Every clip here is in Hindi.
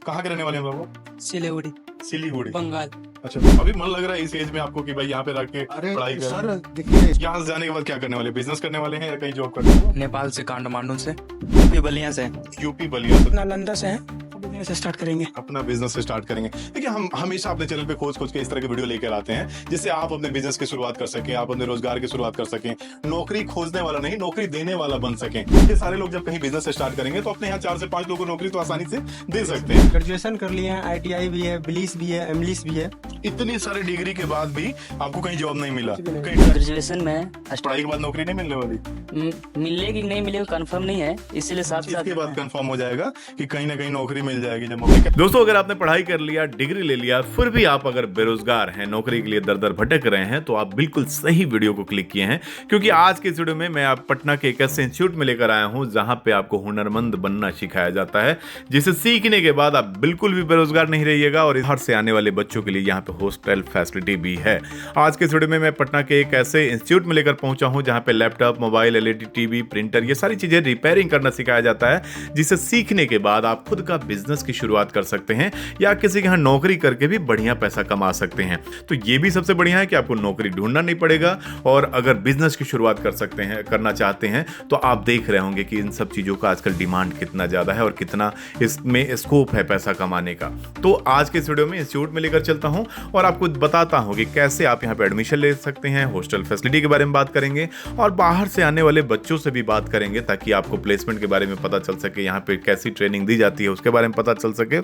कहाँ के रहने वाले हैं बाबू? सिलीगुड़ी, सिलीगुड़ी, बंगाल। अच्छा। अभी मन लग रहा है इस एज में आपको कि भाई यहाँ पे रह के अरे पढ़ाई कर? सर देखिए, यहाँ से जाने के बाद क्या करने वाले? बिजनेस करने वाले हैं या कहीं जॉब करने वाले? नेपाल से, काठमांडू से, यूपी बलिया से, यूपी बलिया से नालंदा से है। बिजनेस स्टार्ट करेंगे। अपना बिजनेस स्टार्ट करेंगे। देखिए, हम हमेशा अपने चैनल पे खोज के इस तरह के वीडियो लेकर आते हैं जिससे आप अपने बिजनेस की शुरुआत कर सकें, आप अपने रोजगार की शुरुआत कर सकें, नौकरी खोजने वाला नहीं, नौकरी देने वाला बन सकें। ये सारे लोग जब कहीं बिजनेस स्टार्ट करेंगे तो अपने यहाँ 4 से 5 लोगों को नौकरी तो आसानी से दे सकते हैं। ग्रेजुएशन कर लिए हैं, ITI भी है, बिलीस भी है, एमलिस भी है। इतनी सारी डिग्री के बाद भी आपको कहीं जॉब नहीं मिला, कहीं ग्रेजुएशन में है। पढ़ाई के बाद नौकरी नहीं मिलने वाली? मिलेगी कि नहीं मिलेगी कंफर्म नहीं है, इसीलिए साथ इसके बाद कंफर्म हो जाएगा कि कहीं ना कहीं नौकरी मिल जाएगी जब मौके। दोस्तों, अगर आपने पढ़ाई कर लिया, डिग्री ले लिया, फिर भी आप अगर बेरोजगार हैं, नौकरी के लिए दर दर भटक रहे हैं, तो आप बिल्कुल सही वीडियो को क्लिक किए हैं, क्योंकि आज के इस वीडियो में मैं आप पटना के एक ऐसे इंस्टीट्यूट में लेकर आया हूं जहां पे आपको हुनरमंद बनना सिखाया जाता है, जिसे सीखने के बाद आप बिल्कुल भी बेरोजगार नहीं रहिएगा। और बाहर से आने वाले बच्चों के लिए यहाँ पे हॉस्टल फैसिलिटी भी है। आज के इस वीडियो में मैं पटना के एक ऐसे इंस्टीट्यूट में लेकर पहुंचा हूं जहां पे laptop, mobile, LED TV, printer, ये सारी चीजें रिपेयरिंग करना सिखाया जाता है, जिसे सीखने के बाद आप खुद का बिजनेस की शुरुआत कर सकते हैं या किसी के यहाँ नौकरी करके भी बढ़िया पैसा कमा सकते हैं। तो ये भी सबसे बढ़िया है कि आपको नौकरी ढूंढना नहीं पड़ेगा, और अगर बिजनेस की शुरुआत कर सकते हैं, करना चाहते हैं, तो आप देख रहे होंगे कि इन सब चीजों का आजकल डिमांड कितना ज्यादा है और कितना इसमें स्कोप है पैसा कमाने का। तो आज के इस वीडियो में इंस्टीट्यूट में लेकर चलता हूं और आपको बताता हूं कि कैसे आप यहाँ पे एडमिशन ले सकते हैं, हॉस्टल फैसिलिटी के बारे में बात करेंगे और बाहर से आने वाले बच्चों से भी बात करेंगे, ताकि आपको प्लेसमेंट के बारे में पता चल सके, यहाँ पे कैसी ट्रेनिंग दी जाती है उसके बारे में पता चल सके।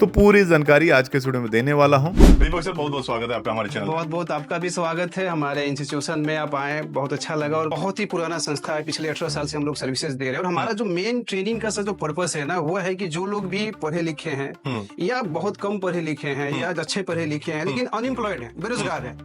तो पूरी जानकारी आज के वीडियो में देने वाला हूं। दीपक सर, बहुत बहुत स्वागत है आपका हमारे चैनल। बहुत बहुत आपका भी स्वागत है। हमारे इंस्टीट्यूशन में आप आए, बहुत अच्छा लगा, और बहुत ही पुराना संस्था है, पिछले 18 साल से हम लोग सर्विसेज दे रहे हैं। और हमारा जो मेन ट्रेनिंग का जो पर्पस है ना, वो है कि जो लोग भी पढ़े लिखे हैं या बहुत कम पढ़े लिखे हैं या अच्छे पढ़े लिखे हैं लेकिन अनएम्प्लॉयड है, बेरोजगार है,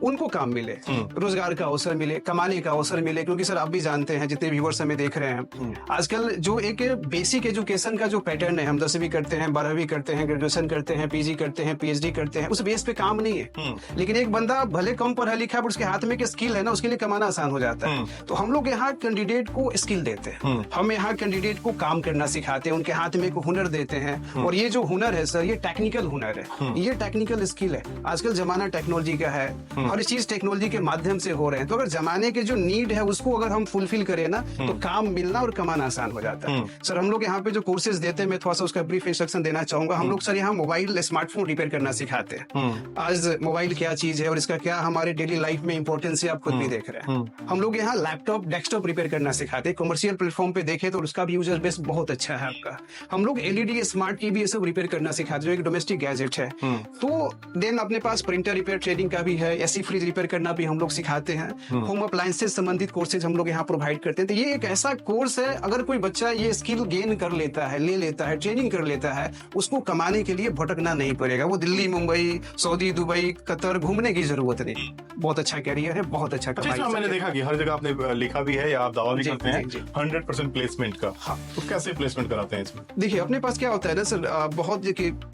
उनको काम मिले, रोजगार का अवसर मिले, कमाने का अवसर मिले। क्योंकि सर आप भी जानते हैं, जितने व्यूअर्स हमें देख रहे हैं, आजकल जो एक बेसिक एजुकेशन का जो पैटर्न है, हम 10वीं करते हैं, 12वीं करते हैं, ग्रेजुएशन करते हैं, PG करते हैं, PhD करते हैं, उस बेस पे काम नहीं है। लेकिन एक बंदा भले कम पढ़ा लिखा है, उसके हाथ में एक स्किल है ना, उसके लिए कमाना आसान हो जाता है। तो हम लोग यहाँ कैंडिडेट को स्किल देते हैं, हम यहाँ कैंडिडेट को काम करना सिखाते हैं, उनके हाथ में एक हुनर देते हैं। और ये जो हुनर है सर, ये टेक्निकल हुनर है, ये टेक्निकल स्किल है। आजकल जमाना टेक्नोलॉजी का है, हर चीज टेक्नोलॉजी के माध्यम से हो रहे हैं। तो अगर जमाने के जो नीड है उसको अगर हम फुलफिल करें ना, तो काम मिलना और कमाना आसान हो जाता है। सर हम लोग यहाँ पे जो कोर्सेज देते हैं, मैं थोड़ा सा उसका ब्रीफ इंस्ट्रक्शन देना चाहूंगा। हम लोग सर यहाँ मोबाइल, स्मार्टफोन रिपेयर करना सिखाते हैं। आज मोबाइल क्या चीज है और इसका क्या हमारे डेली लाइफ में इंपॉर्टेंस है, आप खुद भी देख रहे हैं। हम लोग यहाँ लैपटॉप, डेस्कटॉप रिपेयर करना सिखाते हैं। कमर्शियल प्लेटफॉर्म पे देखे तो उसका भी यूजर बेस बहुत अच्छा है आपका। हम लोग LED, स्मार्ट TV ये सब रिपेयर करना सिखाते हैं, जो एक डोमेस्टिक गैजेट है। तो देन अपने पास प्रिंटर रिपेयर ट्रेनिंग का भी है, AC फ्रिज रिपेयर करना भी हम लोग सिखाते हैं। होम अप्लायंसेस संबंधित कोर्सेज हम लोग यहाँ प्रोवाइड करते हैं। तो ये एक ऐसा कोर्स है, अगर कोई बच्चा ये स्किल गेन कर लेता है, ले लेता है, ट्रेनिंग कर लेता है, उसको कमाने के लिए भटकना नहीं पड़ेगा। वो Delhi, Mumbai, Saudi, Dubai, Qatar घूमने की जरूरत नहीं। बहुत अच्छा कैरियर है, बहुत अच्छा कमाई। मैंने देखा कि हर जगह आपने लिखा भी है या आप दावा भी करते हैं 100% प्लेसमेंट का। हाँ। तो कैसे प्लेसमेंट कराते हैं इसमें? देखिए, अपने पास क्या होता है ना सर, बहुत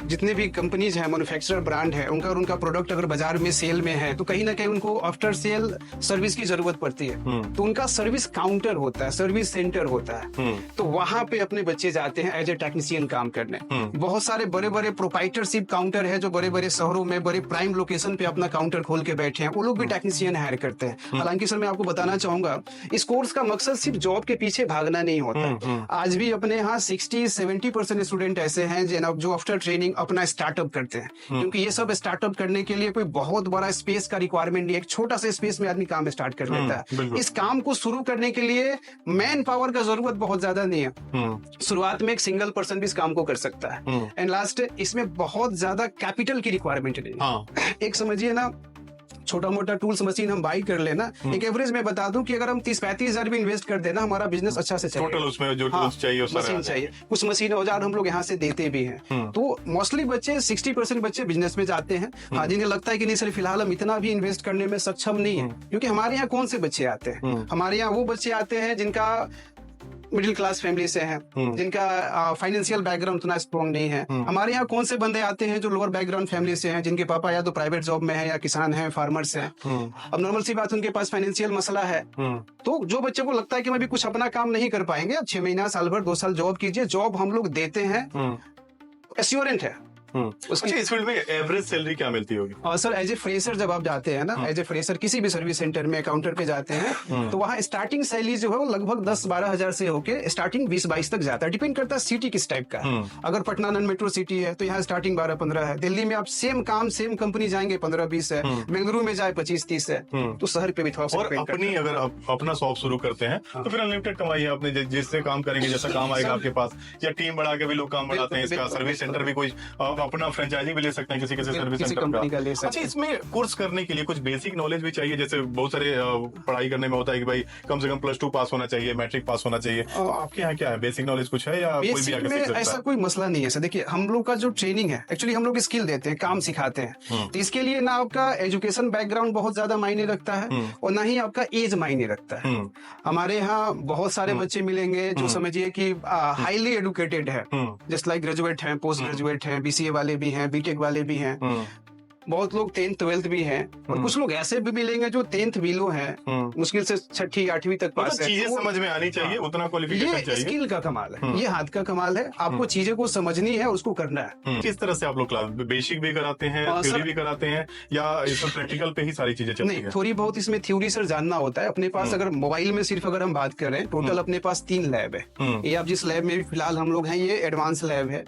जितने भी कंपनीज हैं, मैन्युफैक्चरर ब्रांड है, उनका प्रोडक्ट अगर बाजार में सेल में है, तो कहीं ना कहीं उनको आफ्टर सेल सर्विस की जरूरत पड़ती है। तो उनका सर्विस काउंटर होता है, सर्विस सेंटर होता है। तो वहां पे अपने बच्चे जाते हैं एज ए टेक्नीशियन काम करने। बहुत सारे बड़े बड़े प्रोप्राइटरशिप काउंटर है, जो बड़े बड़े शहरों में बड़े प्राइम लोकेशन पे अपना काउंटर खोल के बैठे हैं, वो लोग भी टेक्नीशियन हायर करते हैं। हालांकि सर मैं आपको बताना चाहूंगा, इस कोर्स का मकसद सिर्फ जॉब के पीछे भागना नहीं होता। आज भी अपने यहाँ 60-70% स्टूडेंट ऐसे हैं जो आफ्टर ट्रेनिंग अपना स्टार्टअप करते हैं। क्योंकि ये सब स्टार्टअप करने के लिए कोई बहुत बड़ा स्पेस का रिक्वायरमेंट नहीं है, एक छोटा सा स्पेस में आदमी काम स्टार्ट कर लेता है। इस काम को शुरू करने के लिए मैन पावर का जरूरत बहुत ज्यादा नहीं है। शुरुआत में एक सिंगल पर्सन भी इस काम को कर सकता है। एंड लास्ट, इसमें बहुत ज्यादा कैपिटल की रिक्वायरमेंट नहीं है। एक समझिए ना, छोटा मोटा टूल्स मशीन हम बाई कर लेना, एक एवरेज में बता दूं कि अगर हम 30-35 हजार भी इन्वेस्ट कर देना, हमारा बिजनेस अच्छा से चलेगा। टोटल उसमें जो टूल्स चाहिए वो सारे मशीन चाहिए, कुछ मशीन औजार हम लोग यहाँ से देते भी हैं। तो मोस्टली बच्चे 60% बच्चे बिजनेस में जाते हैं। हाँ, जिन्हें लगता है कि नहीं सर फिलहाल हम इतना भी इन्वेस्ट करने में सक्षम नहीं है, क्योंकि हमारे यहाँ कौन से बच्चे आते हैं? हमारे यहाँ वो बच्चे आते हैं जिनका मिडिल क्लास फैमिली से हैं, जिनका फाइनेंशियल बैकग्राउंड उतना स्ट्रॉन्ग नहीं है। हमारे यहाँ कौन से बंदे आते हैं जो लोअर बैकग्राउंड फैमिली से हैं, जिनके पापा या तो प्राइवेट जॉब में है या किसान हैं, फार्मर्स हैं। अब नॉर्मल सी बात, उनके पास फाइनेंशियल मसला है। तो जो बच्चे को लगता है कि मैं भी कुछ अपना काम नहीं कर पाएंगे, 6 महीना, साल भर, 2 साल जॉब कीजिए, जॉब हम लोग देते हैं। एश्योरेंट है उसकी। अच्छा, इस फील्ड में एवरेज सैलरी क्या मिलती होगी? और सर एज ए फ्रेशर जब आप जाते हैं ना, एज ए फ्रेशर किसी भी सर्विस सेंटर में काउंटर पे जाते हैं तो वहाँ स्टार्टिंग सैलरी जो है वो लगभग 10-12 हजार से होके स्टार्टिंग 20-22 तक जाता है। डिपेंड करता है सिटी किस टाइप का है। अगर पटना नॉन मेट्रो सिटी है तो यहाँ स्टार्टिंग 12-15 है। दिल्ली में आप सेम काम सेम कंपनी जाएंगे 15-20 है। बेंगलुरु में जाए 25-30 है। तो शहर पे भी थोड़ा सा और अपनी अगर अपना शॉप शुरू करते हैं तो फिर अनलिमिटेड कमाई है। अपने जिससे काम करेंगे, जैसा काम आएगा आपके पास, या टीम बढ़ा के भी लोग काम बढ़ाते हैं। इसका सर्विस सेंटर भी कोई अपना फ्रेंचाइजी ले सकते हैं किसी सर्विस सेंटर का। अच्छा, इसमें कोर्स करने के लिए कुछ बेसिक नॉलेज भी चाहिए? जैसे बहुत सारे पढ़ाई करने में होता है कि भाई कम से कम +2 पास होना चाहिए, मैट्रिक पास होना चाहिए। तो आपके यहाँ क्या है, बेसिक नॉलेज कुछ है या कोई भी आगे सीख सकता है? ऐसा कोई मसला नहीं है सर। देखिए हम लोग का जो ट्रेनिंग है, एक्चुअली हम लोग स्किल देते हैं, काम सिखाते हैं। तो इसके लिए ना आपका एजुकेशन बैकग्राउंड बहुत ज्यादा मायने रखता है और ना ही आपका एज मायने रखता है। हमारे यहाँ बहुत सारे बच्चे मिलेंगे जो समझिए कि हाईली एडुकेटेड है, जस्ट लाइक ग्रेजुएट हैं, पोस्ट ग्रेजुएट हैं, BCA वाले भी हैं, BTech वाले भी हैं। बहुत लोग 10th 12th भी हैं और कुछ लोग ऐसे भी मिलेंगे जो 10th बिलो हैं, मुश्किल से 6ठी 8वीं तक पास है। चीजें समझ में आनी चाहिए, उतना क्वालिफिकेशन ये चाहिए। स्किल का कमाल है, ये हाथ का कमाल है। आपको चीजें को समझनी है, उसको करना है। किस तरह से आप लोग क्लास बेसिक भी कराते हैं, थ्योरी भी कराते हैं, या इसमें प्रैक्टिकल पे ही सारी चीजें चलती नहीं, हैं? थोड़ी बहुत इसमें थ्योरी सर जानना होता है। अपने पास अगर मोबाइल में सिर्फ अगर हम बात करें, टोटल अपने पास 3 लैब है। ये आप जिस लैब में भी फिलहाल हम लोग हैं, ये एडवांस लैब है।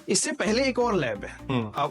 इससे पहले एक और लैब है,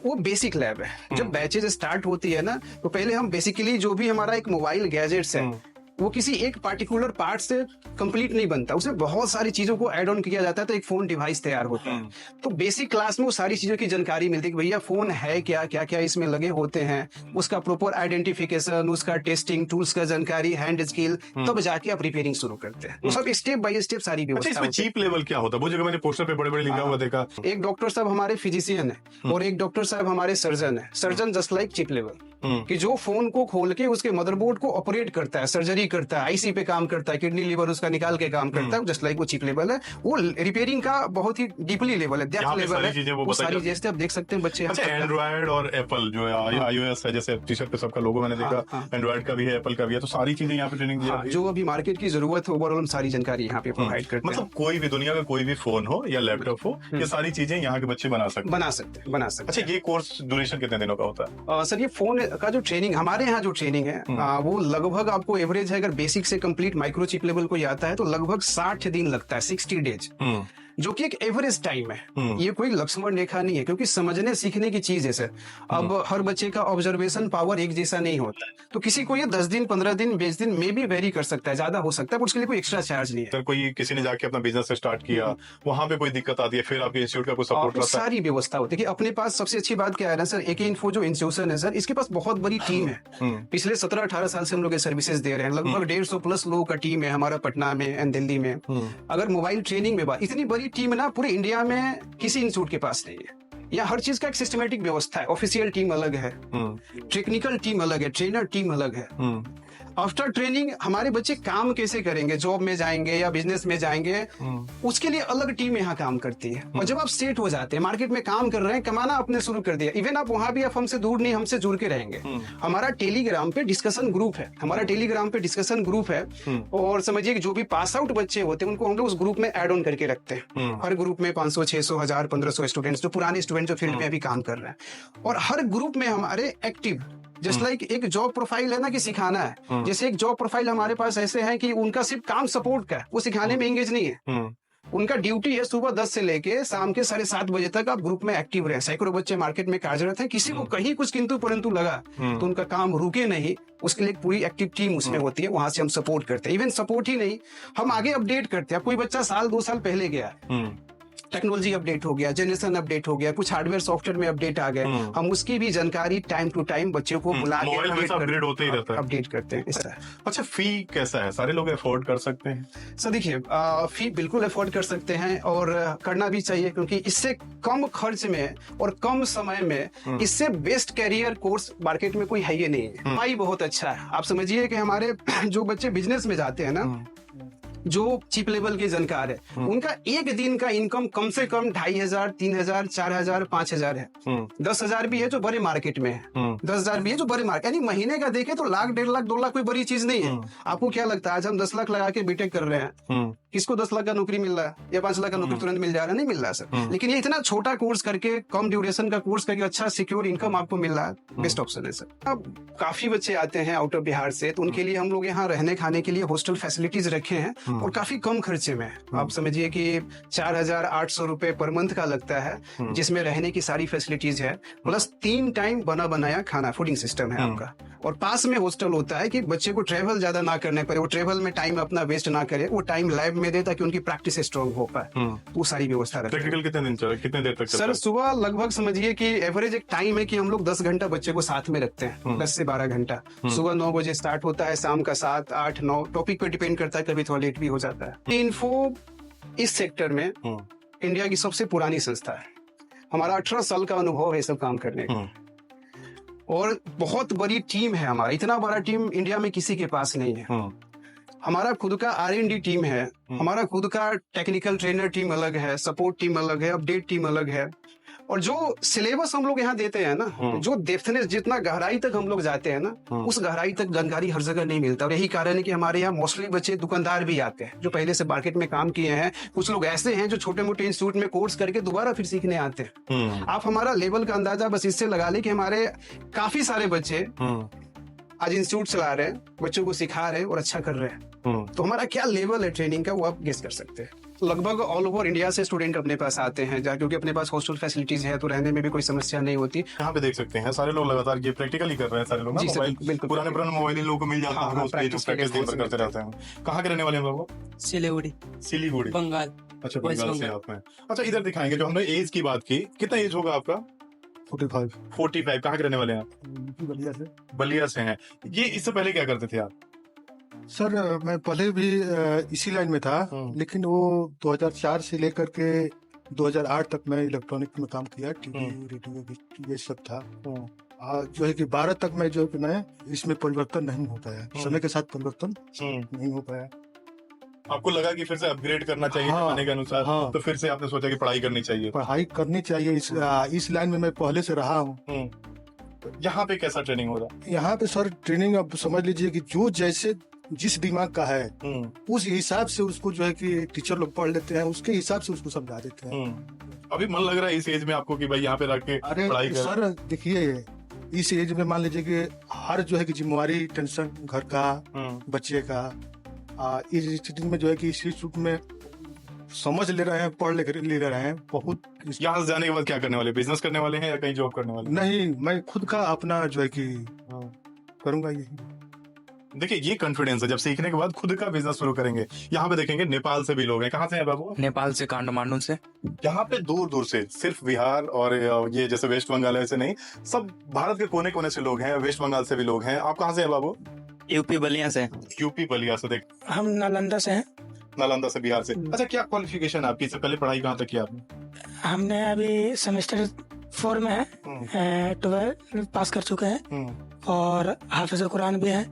वो बेसिक लैब है। जब बैचेज स्टार्ट होती है ना, तो पहले हम बेसिकली जो भी हमारा एक मोबाइल गैजेट्स है, वो किसी एक पार्टिकुलर पार्ट से कंप्लीट नहीं बनता, उसमें बहुत सारी चीजों को ऐड ऑन किया जाता है तो एक फोन डिवाइस तैयार होता है। तो बेसिक क्लास में वो सारी चीजों की जानकारी मिलती है कि भैया फोन है क्या, क्या क्या इसमें लगे होते हैं, उसका प्रॉपर आइडेंटिफिकेशन, उसका टेस्टिंग, टूल्स का जानकारी, हैंड स्किल, तब जाके आप रिपेयरिंग शुरू करते हैं। वो सब स्टेप बाय स्टेप सारी व्यवस्था। इसमें चीप लेवल क्या होता है? वो जगह मैंने पोस्टर पे बड़े बड़े लिखा हुआ देखा। एक डॉक्टर साहब हमारे फिजिशियन है और एक डॉक्टर साहब हमारे सर्जन है। Surgeon just like chip level, कि जो फोन को खोल के उसके मदरबोर्ड को ऑपरेट करता है, सर्जरी करता है, आईसी पे काम करता है, किडनी लीवर उसका निकाल के काम करता है, जस्ट लाइक वो चिप लेवल है। वो रिपेयरिंग का बहुत ही डीपली लेवल है, डेप्थ लेवल है। वो सारी जैसे आप देख सकते हैं बच्चे। अच्छा, एंड्रॉइड और एप्पल जो है, iOS है, जैसे टी शर्ट पे सबका लोगो मैंने देखा, एंड्रॉइड का भी है, एप्पल का भी है, तो सारी चीजें यहाँ पे ट्रेनिंग दी जाती है। जो अभी मार्केट की जरूरत है ओवरऑल सारी जानकारी यहाँ पे प्रोवाइड करते हैं। मतलब कोई भी दुनिया का कोई भी फोन हो या लैपटॉप हो, ये सारी चीजें यहाँ के बच्चे बना सकते हैं। अच्छा, ये कोर्स ड्यूरेशन कितने दिनों का होता है? सर ये फोन का जो ट्रेनिंग हमारे यहाँ जो ट्रेनिंग है वो लगभग आपको एवरेज है, अगर बेसिक से कंप्लीट माइक्रोचिप लेवल को आता है तो लगभग 60 दिन लगता है, 60 डेज, जो कि एक एवरेज टाइम है। ये कोई लक्ष्मण रेखा नहीं है, क्योंकि समझने सीखने की चीज है सर। अब हर बच्चे का ऑब्जर्वेशन पावर एक जैसा नहीं होता, तो किसी को ये 10 दिन 15 दिन 20 दिन में भी वेरी कर सकता है, ज्यादा हो सकता है, उसके लिए कोई एक्स्ट्रा चार्ज नहीं है। तो कोई किसी ने जाके अपना बिजनेस स्टार्ट किया, वहां पे कोई दिक्कत आती है, फिर आपके इंस्टीट्यूट का कोई सपोर्ट रहता है? सारी व्यवस्था होती है कि अपने पास सबसे अच्छी बात क्या है ना सर, AK Info जो इंस्टीट्यूशन है सर, इसके पास बहुत बड़ी टीम है। पिछले 17-18 साल से हम लोग ये सर्विसेज दे रहे हैं। लगभग 150+ लोगों का टीम है हमारा पटना में एंड दिल्ली में। अगर मोबाइल ट्रेनिंग में बात, इतनी बड़ी टीम है ना पूरे इंडिया में किसी इंस्टीट्यूट के पास नहीं है। यहाँ हर चीज का एक सिस्टमेटिक व्यवस्था है। ऑफिशियल टीम अलग है, टेक्निकल टीम अलग है, ट्रेनर टीम अलग है। आफ्टर ट्रेनिंग हमारे बच्चे काम कैसे करेंगे, जॉब में जाएंगे या बिजनेस में जाएंगे, उसके लिए अलग टीम यहाँ काम करती है। और जब आप सेट हो जाते हैं, मार्केट में काम कर रहे हैं, कमाना आपने शुरू कर दिया, इवन आप वहां भी आप हमसे दूर नहीं, हमसे जुड़ के रहेंगे। हमारा टेलीग्राम पे डिस्कशन ग्रुप है, और समझिए कि जो भी पास आउट बच्चे होते हैं उनको हम लोग उस ग्रुप में ऐड ऑन करके रखते हैं। हर ग्रुप में 500, 600, 1000, 1500 स्टूडेंट्स, जो पुराने स्टूडेंट जो फील्ड में अभी काम कर रहे हैं। और हर ग्रुप में हमारे एक्टिव, जस्ट लाइक एक जॉब प्रोफाइल है ना कि सिखाना है, जैसे एक जॉब प्रोफाइल हमारे पास ऐसे है कि उनका सिर्फ काम सपोर्ट का है, वो सिखाने में एंगेज नहीं है। उनका ड्यूटी है सुबह 10 से लेके शाम के 7:30 बजे तक आप ग्रुप में एक्टिव रहे। सैकड़ों बच्चे मार्केट में कार्यरत हैं, किसी को कहीं कुछ किंतु परंतु लगा तो उनका काम रुके नहीं, उसके लिए पूरी एक्टिव टीम उसमें होती है। वहां से हम सपोर्ट करते हैं। इवन सपोर्ट ही नहीं, हम आगे अपडेट करते हैं। कोई बच्चा 1-2 साल पहले गया, टेक्नोलॉजी अपडेट हो गया, जनरेशन अपडेट हो गया, कुछ हार्डवेयर सॉफ्टवेयर में अपडेट आ गए, हम उसकी भी जानकारी टाइम टू टाइम बच्चों को बुला के अपडेट होते ही रहता है, अपडेट करते हैं इस तरह। अच्छा, फी कैसा है? सारे लोग अफोर्ड कर सकते हैं? सर देखिए, फी बिल्कुल अफोर्ड कर सकते हैं और करना भी चाहिए, क्योंकि इससे कम खर्च में और कम समय में इससे बेस्ट कैरियर कोर्स मार्केट में कोई है ही नहीं है। भाई बहुत अच्छा है। आप समझिए कि हमारे जो बच्चे बिजनेस में जाते हैं ना, जो चिप लेवल के जानकार है, उनका एक दिन का इनकम कम से कम 2500, 3000, 4000, 5000 है। 10,000 भी है जो बड़े मार्केट में है, 10,000 भी है जो बड़े मार्केट, यानी महीने का देखे तो 1,00,000, 1.5 लाख, 2 लाख कोई बड़ी चीज नहीं है। आपको क्या लगता है आज हम 10 लाख लगा के बीटेक कर रहे हैं, किसको 10 लाख का नौकरी मिल रहा है या 5 लाख का नौकरी तुरंत मिल जा रहा है? नहीं मिल रहा है सर। लेकिन ये इतना छोटा कोर्स करके, कम ड्यूरेशन का कोर्स करके अच्छा सिक्योर इनकम आपको मिल रहा है, बेस्ट ऑप्शन है सर। अब काफी बच्चे आते हैं आउट ऑफ बिहार से, तो उनके लिए हम लोग यहाँ रहने खाने के लिए हॉस्टल फैसिलिटीज रखे हैं और काफी कम खर्चे में। आप समझिए कि 4,800 रुपए पर मंथ का लगता है, जिसमें रहने की सारी फैसिलिटीज है, प्लस 3 टाइम बना बनाया खाना, फूडिंग सिस्टम है आपका। और पास में हॉस्टल होता है कि बच्चे को ट्रेवल ज्यादा ना करने पड़े, वो ट्रेवल में टाइम अपना वेस्ट ना करे, वो टाइम लैब में दे ताकि उनकी प्रैक्टिस स्ट्रांग हो पाए। वो सारी व्यवस्था रहती है। प्रैक्टिकल कितने दिन चले, कितने देर तक चलता सर है? सुबह लगभग समझिए कि एवरेज एक टाइम है कि हम लोग 10 घंटा बच्चे को साथ में रखते हैं, 10 से 12 घंटा। सुबह 9 बजे स्टार्ट होता है, शाम का 7, 8, 9, टॉपिक पे डिपेंड करता है, कभी थोड़ा लेट भी हो जाता है। इन्फो इस सेक्टर में इंडिया की सबसे पुरानी संस्था है। हमारा 18 साल का अनुभव है सब काम करने का, और बहुत बड़ी टीम है हमारा। इतना बड़ा टीम इंडिया में किसी के पास नहीं है। हमारा खुद का R&D टीम है, हमारा खुद का टेक्निकल ट्रेनर टीम अलग है, सपोर्ट टीम अलग है, अपडेट टीम अलग है। और जो सिलेबस हम लोग यहाँ देते हैं ना, जो डेप्थनेस, जितना गहराई तक हम लोग जाते हैं ना, उस गहराई तक जानकारी हर जगह नहीं मिलता। और यही कारण है कि हमारे यहाँ मोस्टली बच्चे दुकानदार भी आते हैं, जो पहले से मार्केट में काम किए हैं। कुछ लोग ऐसे हैं जो छोटे मोटे इंस्टीट्यूट में कोर्स करके दोबारा फिर सीखने आते हैं। आप हमारा लेवल का अंदाजा बस इससे लगा ले कि हमारे काफी सारे बच्चे आज इंस्टीट्यूट चला रहे हैं, बच्चों को सिखा रहे हैं और अच्छा कर रहे हैं। तो हमारा क्या लेवल है ट्रेनिंग का, वो आप गेस कर सकते हैं। लगभग ऑल ओवर इंडिया से स्टूडेंट अपने पास आते हैं, क्योंकि अपने पास हॉस्टल फैसिलिटीज है, तो रहने में भी कोई समस्या नहीं होती। यहाँ पे देख सकते हैं सारे लोग लगातार ये प्रैक्टिकल ही कर रहे हैं। सारे लोग ना जी सर, मोबाइल, बिल्कुल। पुराने मोबाइल इन लोगों को मिल जाता है, रोज practice के लिए प्रैक्टिस दिन भर बहुत करते रहते हैं। कहाँ के रहने वाले हैं हम लोग? सिलीगुड़ी, सिलीगुड़ी, बंगाल। अच्छा वेस्ट बंगाल से बंगाल। आप हैं। अच्छा इधर दिखाएंगे, जो हमने एज की बात की, कितना एज होगा आपका? 45। कहाँ के रहने वाले हैं आप? बलिया से हैं। ये इससे पहले क्या करते थे आप? सर मैं पहले भी इसी लाइन में था, लेकिन वो 2004 से लेकर के 2008 तक मैं इलेक्ट्रॉनिक में काम किया, टीवी रेडियो ये सब था। जो है कि 12 तक मैं जो है कि मैं इसमें परिवर्तन नहीं हो पाया, समय के साथ परिवर्तन नहीं हो पाया। आपको लगा कि फिर से अपग्रेड करना चाहिए जमाने के अनुसार, तो फिर से आपने सोचा कि पढ़ाई करनी चाहिए। पढ़ाई करनी चाहिए, इस लाइन में मैं पहले से रहा हूँ। यहाँ पे कैसा ट्रेनिंग हो रहा है? यहाँ पे सर ट्रेनिंग अब समझ लीजिए कि जो जैसे जिस दिमाग का है उस हिसाब से उसको जो है कि टीचर लोग पढ़ लेते हैं, उसके हिसाब से उसको समझा देते हैं। अभी मन लग रहा है इस एज में आपको कि भाई यहाँ पे रख के पढ़ाई कर? सर देखिए, इस एज में मान लीजिए कि हर जो है कि जिम्मेवारी, टेंशन घर का, बच्चे का, इस स्थिति में जो है कि इस इंस्टीट्यूट में समझ ले रहे हैं, पढ़ ले रहे हैं बहुत। यहाँ से जाने के बाद क्या करने वाले? बिजनेस करने वाले हैं या कहीं जॉब करने वाले? नहीं, मैं खुद का अपना जो है कि करूंगा यही। देखिए ये कॉन्फिडेंस है, जब सीखने के बाद खुद का बिजनेस शुरू करेंगे। यहाँ पे देखेंगे नेपाल से भी लोग हैं। कहाँ से हैं बाबू? नेपाल से, काठमांडू से। यहाँ पे दूर दूर से, सिर्फ बिहार और ये जैसे वेस्ट बंगाल ऐसे नहीं, सब भारत के कोने कोने से लोग हैं। वेस्ट बंगाल से भी लोग हैं। आप कहाँ से हैं बाबू? यूपी बलिया से। यूपी बलिया से। देख, हम नालंदा से हैं। नालंदा से, बिहार से। अच्छा क्या क्वालिफिकेशन है आपकी? इससे पहले पढ़ाई कहाँ तक की आपने? हमने अभी सेमेस्टर 4 में है, 12 पास कर चुके हैं, और हाफिज कुरान भी है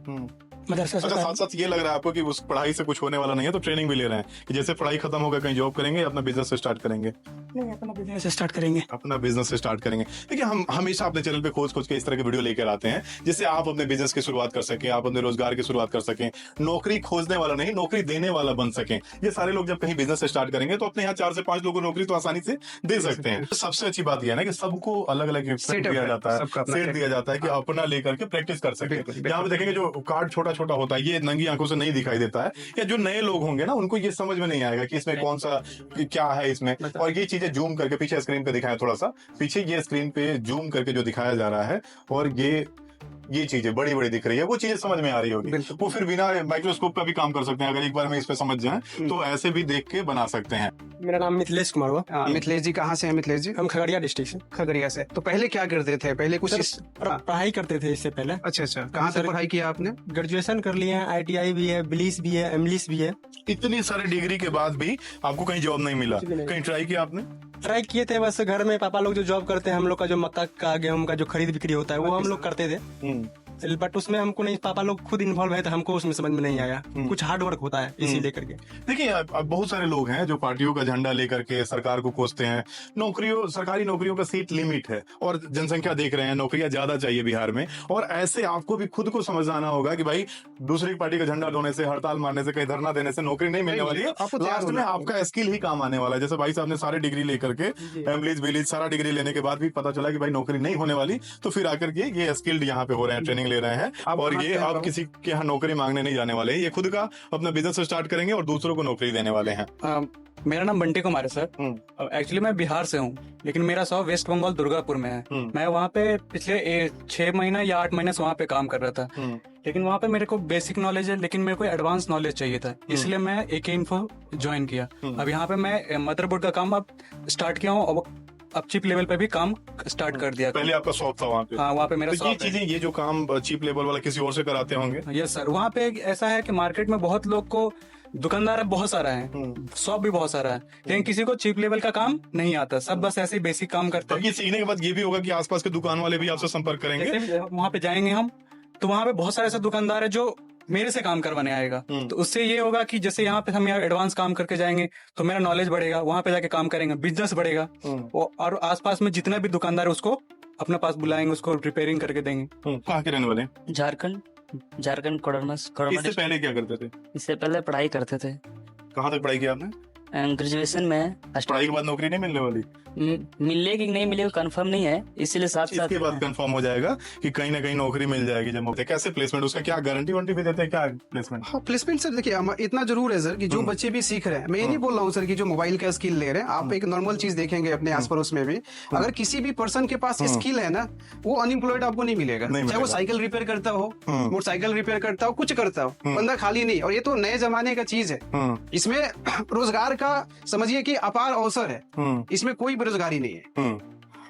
मदरसा से। अच्छा साथ साथ ये लग रहा है आपको कि उस पढ़ाई से कुछ होने वाला नहीं है, तो ट्रेनिंग भी ले रहे हैं कि जैसे पढ़ाई खत्म होगा कहीं जॉब करेंगे, अपना बिजनेस स्टार्ट करेंगे? नहीं, अपना बिजनेस स्टार्ट करेंगे। अपना बिजनेस स्टार्ट करेंगे। देखिए हम हमेशा अपने चैनल पे खोज खोज के इस तरह के वीडियो लेकर आते हैं, जिससे आप अपने बिजनेस की शुरुआत कर सकें, आप अपने रोजगार की शुरुआत कर सकें, नौकरी खोजने वाला नहीं, नौकरी देने वाला बन सकें। ये सारे लोग जब कहीं बिजनेस स्टार्ट करेंगे तो अपने यहाँ 4 से 5 लोगों को नौकरी तो आसानी से दे सकते हैं। सबसे अच्छी बात यह है ना कि सबको अलग अलग सेट दिया जाता है, सेट दिया जाता है कि अपना लेकर के प्रैक्टिस कर सके। यहाँ पे देखेंगे जो कार्ड छोटा छोटा होता है, ये नंगी आंखों से नहीं दिखाई देता है, या जो नए लोग होंगे ना उनको ये समझ में नहीं आएगा कि इसमें कौन सा क्या है इसमें। और ये चीजें जूम करके पीछे स्क्रीन पे दिखाया, थोड़ा सा पीछे ये स्क्रीन पे जूम करके जो दिखाया जा रहा है, और ये चीजें बड़ी बड़ी दिख रही है, वो चीजें समझ में आ रही होगी। वो फिर बिना माइक्रोस्कोप का भी काम कर सकते हैं। अगर एक बार हम इस पे समझ जाएं तो ऐसे भी देख के बना सकते हैं। मेरा नाम मिथिलेश कुमार हुआ। मिथिलेश जी कहाँ से हैं? मिथिलेश जी हम खगड़िया डिस्ट्रिक्ट से। खगड़िया से। तो पहले क्या करते थे? पहले कुछ पढ़ाई करते थे इससे पहले। अच्छा, कहाँ से पढ़ाई किया आपने? ग्रेजुएशन कर लिए हैं, ITI भी है, बिलीस भी है, एमलिस भी है। इतनी सारी डिग्री के बाद भी आपको कहीं जॉब नहीं मिला? कहीं ट्राई किया आपने? ट्राई किए थे, बस घर में पापा लोग जो जॉब करते हैं, हम लोग का जो मक्का का, गेहूं का जो खरीद बिक्री होता है वो हम लोग करते थे। बट उसमें हमको नहीं, पापा लोग खुद इन्वॉल्व है तो हमको उसमें समझ में नहीं आया। कुछ हार्ड वर्क होता है इसी लेकर के। देखिए अब बहुत सारे लोग हैं जो पार्टियों का झंडा लेकर के सरकार को कोसते हैं। नौकरियों, सरकारी नौकरियों का सीट लिमिट है और जनसंख्या देख रहे हैं, नौकरियां ज्यादा चाहिए बिहार में। और ऐसे आपको भी खुद को समझाना होगा कि भाई दूसरी पार्टी का झंडा ढोने से, हड़ताल मारने से, कहीं धरना देने से नौकरी नहीं मिलने वाली है। लास्ट में आपका स्किल ही काम आने वाला है। जैसे भाई साहब ने सारे डिग्री लेकर के एमलीज विलीज सारा डिग्री लेने के बाद भी पता चला कि भाई नौकरी नहीं होने वाली, तो फिर आकर के ये स्किल्ड यहाँ पे हो रहे हैं, ट्रेनिंग ले रहे हैं। और ये अब किसी के यहाँ नौकरी मांगने नहीं जाने वाले हैं, ये खुद का अपना बिजनेस स्टार्ट करेंगे और दूसरों को नौकरी देने वाले हैं। मेरा नाम बंटी कुमार है सर। एक्चुअली मैं बिहार से हूँ, लेकिन मेरा शॉप वेस्ट बंगाल दुर्गापुर में है। मैं वहाँ पे पिछले 6 महीना या 8 महीने से वहाँ पे काम कर रहा था। लेकिन वहाँ पे मेरे को बेसिक नॉलेज है, लेकिन मेरे को एडवांस नॉलेज चाहिए था, इसलिए मैं AK इन्फो ज्वाइन किया। अब यहाँ पे मैं मदरबोर्ड का काम अब स्टार्ट किया हूँ, अब चिप लेवल पे भी काम स्टार्ट कर दिया। पहले आपका शॉप था वहाँ पे? हाँ, वहाँ पे मेरा तो ये चीजें, ये जो काम चिप लेवल वाला किसी और से कराते होंगे? Yes sir. वहाँ पे ऐसा है कि मार्केट में बहुत लोग को, दुकानदार बहुत सारा है, शॉप भी बहुत सारा है, लेकिन किसी को चिप लेवल का काम नहीं आता। सब बस ऐसे बेसिक काम करते हैं। ये सीखने के बाद ये भी होगा कि आसपास के दुकान वाले भी आपसे संपर्क करेंगे। वहाँ पे जाएंगे हम, तो वहाँ पे बहुत सारे ऐसे दुकानदार है जो मेरे से काम करवाने आएगा। तो उससे ये होगा कि जैसे यहाँ पे हम एडवांस काम करके जाएंगे तो मेरा नॉलेज बढ़ेगा, वहाँ पे जाके काम करेंगे, बिजनेस बढ़ेगा। और आसपास में जितने भी दुकानदार है उसको अपने पास बुलाएंगे, उसको रिपेयरिंग करके देंगे। कहाँ के रहने वाले? झारखंड कोडरमा। इससे पहले क्या करते थे? इससे पहले पढ़ाई करते थे। कहाँ तक पढ़ाई की आपने? ग्रेजुएशन में। पढ़ाई के बाद नौकरी नहीं मिलने वाली? मिलने की नहीं मिलेगी कंफर्म नहीं है, इसीलिए साथ साथ इसके बाद कंफर्म हो जाएगा कि कहीं ना कहीं नौकरी मिल जाएगी। जब होते कैसे प्लेसमेंट, उसका क्या गारंटी वारंटी भी देते हैं क्या प्लेसमेंट? हाँ, प्लेसमेंट सर देखिए इतना जरूर है सर कि जो बच्चे भी सीख रहे हैं, मैं ये नहीं बोल रहा हूँ सर कि जो मोबाइल का स्किल ले रहे हैं, आप एक नॉर्मल चीज देखेंगे अपने आस पड़ोस में भी, अगर किसी भी पर्सन के पास स्किल है ना, वो अनएम्प्लॉयड आपको नहीं मिलेगा। चाहे वो साइकिल रिपेयर करता हो, मोटरसाइकिल रिपेयर करता हो, कुछ करता हो, बंदा खाली नहीं। और ये तो नए जमाने का चीज है, इसमें रोजगार का समझिए कि अपार अवसर है, इसमें कोई बेरोजगारी नहीं है।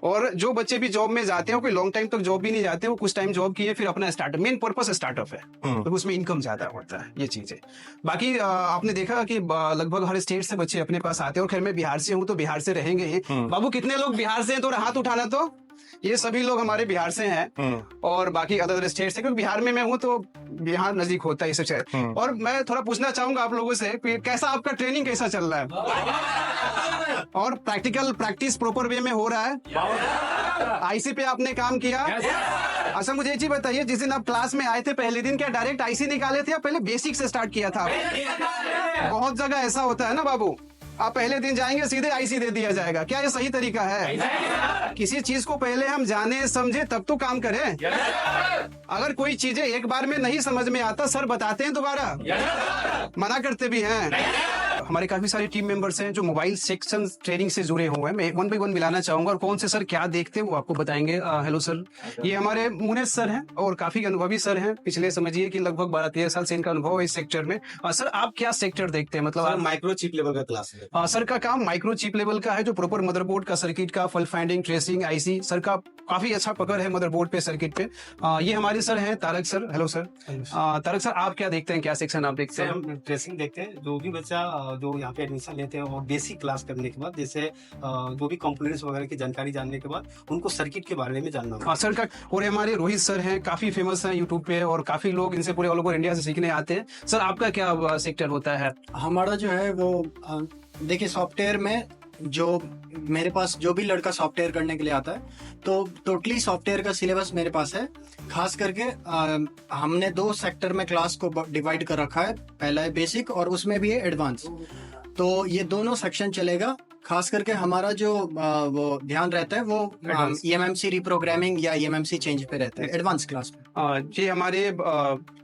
और जो बच्चे भी जॉब में जाते हैं, कोई लॉन्ग टाइम तक जॉब भी नहीं जाते, वो कुछ टाइम जॉब किए फिर अपना स्टार्टअप, मेन पर्पस स्टार्टअप है, तो उसमें इनकम ज्यादा होता है, ये चीज है। बाकी आपने देखा कि लगभग हर स्टेट से बच्चे अपने पास आते हैं। और खैर मैं बिहार से हूँ तो बिहार से रहेंगे ही। बाबू कितने लोग बिहार से हैं, तो हाथ उठाना। तो ये सभी लोग हमारे बिहार से हैं और बाकी अदर स्टेट से, क्योंकि बिहार में मैं हूँ तो बिहार नजदीक होता है इस से। और मैं थोड़ा पूछना चाहूंगा आप लोगों से कैसा आपका ट्रेनिंग कैसा चल रहा है, और प्रैक्टिकल प्रैक्टिस प्रॉपर वे में हो रहा है? आईसी पे आपने काम किया? अच्छा, मुझे एक चीज बताइए, जिस दिन आप क्लास में आए थे पहले दिन, क्या डायरेक्ट आईसी निकाले थे या पहले बेसिक से स्टार्ट किया था? बहुत जगह ऐसा होता है ना बाबू, आप पहले दिन जाएंगे सीधे आईसी दे दिया जाएगा। क्या ये सही तरीका है? किसी चीज को पहले हम जाने समझे तब तो काम करें। अगर कोई चीजें एक बार में नहीं समझ में आता, सर बताते हैं दोबारा, मना करते भी हैं। हमारे काफी सारे टीम मेंबर्स हैं जो मोबाइल सेक्शन ट्रेनिंग से जुड़े हुए हैं। मैं वन बाई वन मिलाना चाहूंगा और कौन से सर क्या देखते हैं वो आपको बताएंगे। हेलो सर, ये हमारे मुनेश सर हैं और काफी अनुभवी सर हैं। पिछले समझिए कि लगभग 12-13 साल से इनका अनुभव है इस सेक्टर में। सर आप क्या सेक्टर देखते हैं? मतलब माइक्रो चिप लेवल का क्लास है। सर का काम माइक्रो चिप लेवल का है, जो प्रॉपर मदरबोर्ड का, सर्किट का, fault finding, tracing, IC. Sir का काफी अच्छा पकड़ है मदरबोर्ड पे, सर्किट पे। ये हमारे सर हैं Tarak sir. Hello sir. Tarak sir आप क्या देखते हैं, क्या सेक्शन आप देखते हैं? हम ट्रेसिंग देखते हैं। जो भी बच्चा जो यहाँ पे एडमिशन लेते हैं और बेसिक क्लास करने के बाद, जैसे जो भी कंपोनेंट्स वगैरह की जानकारी जानने के बाद उनको सर्किट के बारे में जानना होगा। सर का। और हमारे रोहित सर हैं, काफी फेमस हैं यूट्यूब पे और काफी लोग इनसे पूरे ऑल ओवर इंडिया से सीखने आते हैं। सर आपका क्या सेक्टर होता है? हमारा जो है वो देखिए, सॉफ्टवेयर में जो मेरे पास जो भी लड़का सॉफ्टवेयर करने के लिए आता है, तो टोटली सॉफ्टवेयर का सिलेबस मेरे पास है। खास करके हमने 2 सेक्टर में क्लास को डिवाइड कर रखा है। पहला है बेसिक और उसमें भी है एडवांस। तो ये दोनों सेक्शन चलेगा। खास करके हमारा जो वो ध्यान रहता है वो EMMC रिप्रोग्रामिंग या EMMC चेंज पे रहता है एडवांस क्लास में। ये हमारे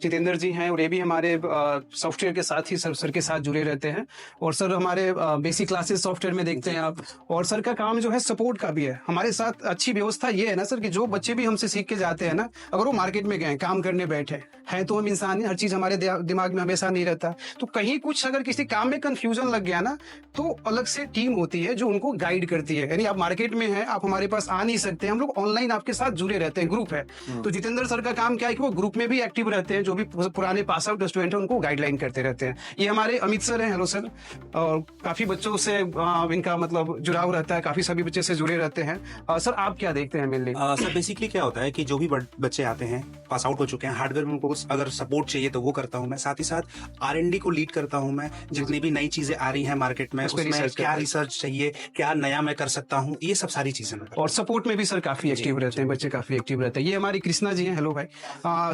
जितेंद्र जी हैं और ये भी हमारे सॉफ्टवेयर के साथ ही सर के साथ जुड़े रहते हैं। और सर हमारे बेसिक क्लासेस सॉफ्टवेयर में देखते हैं आप। और सर का काम जो है सपोर्ट का भी है हमारे साथ। अच्छी व्यवस्था ये है ना सर कि जो बच्चे भी हमसे सीख के जाते हैं ना, अगर वो मार्केट में गए काम करने बैठे हैं, तो हम इंसान, हर चीज हमारे दिमाग में हमेशा नहीं रहता। तो कहीं कुछ अगर किसी काम में कंफ्यूजन लग गया ना, तो अलग से टीम होती होती है जो उनको गाइड करती है। यानी आप मार्केट में हैं, आप हमारे पास आ नहीं सकते, हम लोग ऑनलाइन आपके साथ जुड़े रहते हैं, ग्रुप है। तो जितेंद्र सर का काम क्या है कि वो ग्रुप में भी एक्टिव रहते हैं, जो भी पुराने पास आउट स्टूडेंट है उनको गाइडलाइन करते रहते हैं। ये हमारे अमित सर हैं, हेलो सर, और काफी बच्चों से इनका मतलब जुड़ाव रहता है, काफी सभी बच्चे से जुड़े रहते हैं। सर आप क्या देखते हैं मेनली? सर बेसिकली क्या होता है कि जो भी बच्चे आते हैं, पास आउट हो चुके हैं, हार्डवेयर में उनको अगर सपोर्ट चाहिए तो वो करता हूँ मैं, साथ ही साथ R&D को लीड करता हूँ मैं। जितनी भी नई चीजें आ रही हैं मार्केट में, उसमें क्या रिसर्च चाहिए, क्या नया मैं कर सकता हूँ, ये सब सारी चीजें मैं। और सपोर्ट में भी सर काफी एक्टिव रहते हैं, बच्चे काफी एक्टिव रहते हैं। ये हमारी कृष्णा जी हैं, हेलो भाई।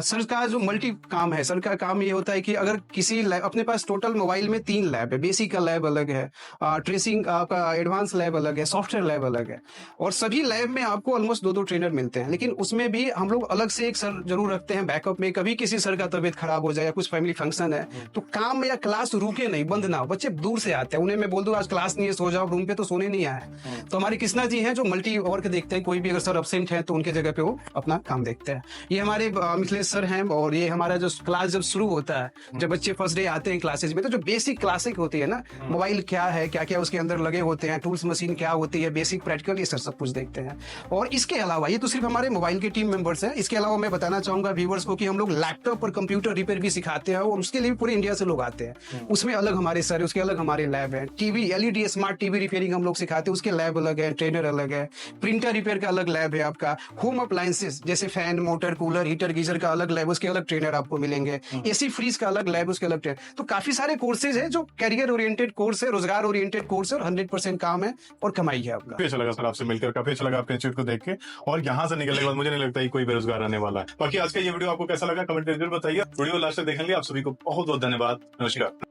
सर का जो मल्टी काम है, सर का काम ये होता है कि अगर किसी अपने पास टोटल मोबाइल में 3 लैब है, बेसिक का लैब अलग है, ट्रेसिंग का एडवांस लैब अलग है, सॉफ्टवेयर लैब अलग है, और सभी लैब में आपको ऑलमोस्ट 2-2 ट्रेनर मिलते हैं। लेकिन उसमें भी हम लोग अलग से एक सर जरूर रखते हैं बैकअप में। कभी किसी सर का तबीयत खराब हो जाए या कुछ फैमिली फंक्शन है तो काम या क्लास रुके नहीं, बंद ना हो। बच्चे दूर से आते हैं, उन्हें मैं बोल दूं आज क्लास नहीं है, सो जाओ रूम पे, तो सोने नहीं आए। तो हमारी कृष्णा जी हैं जो मल्टी वर्क देखते हैं, कोई भी अगर सर एब्सेंट है तो उनके जगह पे वो अपना काम देखते हैं। ये हमारे मिथिलेश सर हैं, और ये हमारा जो क्लास जब शुरू होता है, जब बच्चे फर्स्ट डे आते हैं क्लासेज में, तो जो बेसिक क्लासिक होती है ना, मोबाइल क्या है, क्या क्या उसके अंदर लगे होते हैं, टूल्स मशीन क्या होती है, बेसिक प्रैक्टिकल, ये सर सब कुछ देखते हैं। और इसके अलावा ये तो सिर्फ हमारे मोबाइल के टीम मेंबर्स हैं, इसके अलावा मैं बताना चाहूंगा व्यूअर्स को कि हम लोग लैपटॉप और कंप्यूटर रिपेयर भी सिखाते हैं, और उसके लिए भी पूरे इंडिया से लोग आते हैं। उसमें अलग हमारे सर, उसके अलग हमारे लैब है। TV LED smart TV repairing हम लोग सिखाते हैं, उसके लैब अलग है, ट्रेनर अलग है। प्रिंटर रिपेयर का अलग लैब है आपका। होम अप्लायंसेस जैसे fan, motor, cooler, heater, geyser का अलग लैब, उसके अलग ट्रेनर आपको मिलेंगे। AC फ्रीज का अलग लैब, उसके अलग ट्रेनर। तो काफी सारे कोर्सेज है जो कैरियर ओरिएंटेड कोर्स है, रोजगार ओरिएंटेड कोर्स है, और 100% काम है और कमाई है आपका। काफी अच्छा लगा सर आपसे मिलकर, काफी अच्छा लगा आपके इंस्टीट्यूट को देख के, और यहाँ से निकलने के बाद मुझे नहीं लगता कि कोई बेरोजगार आने वाला है। बाकी आज का ये वीडियो आपको कैसा लगा कमेंट करके बताइए। वीडियो लास्ट तक देखने के लिए आप सभी को बहुत बहुत धन्यवाद। नमस्कार।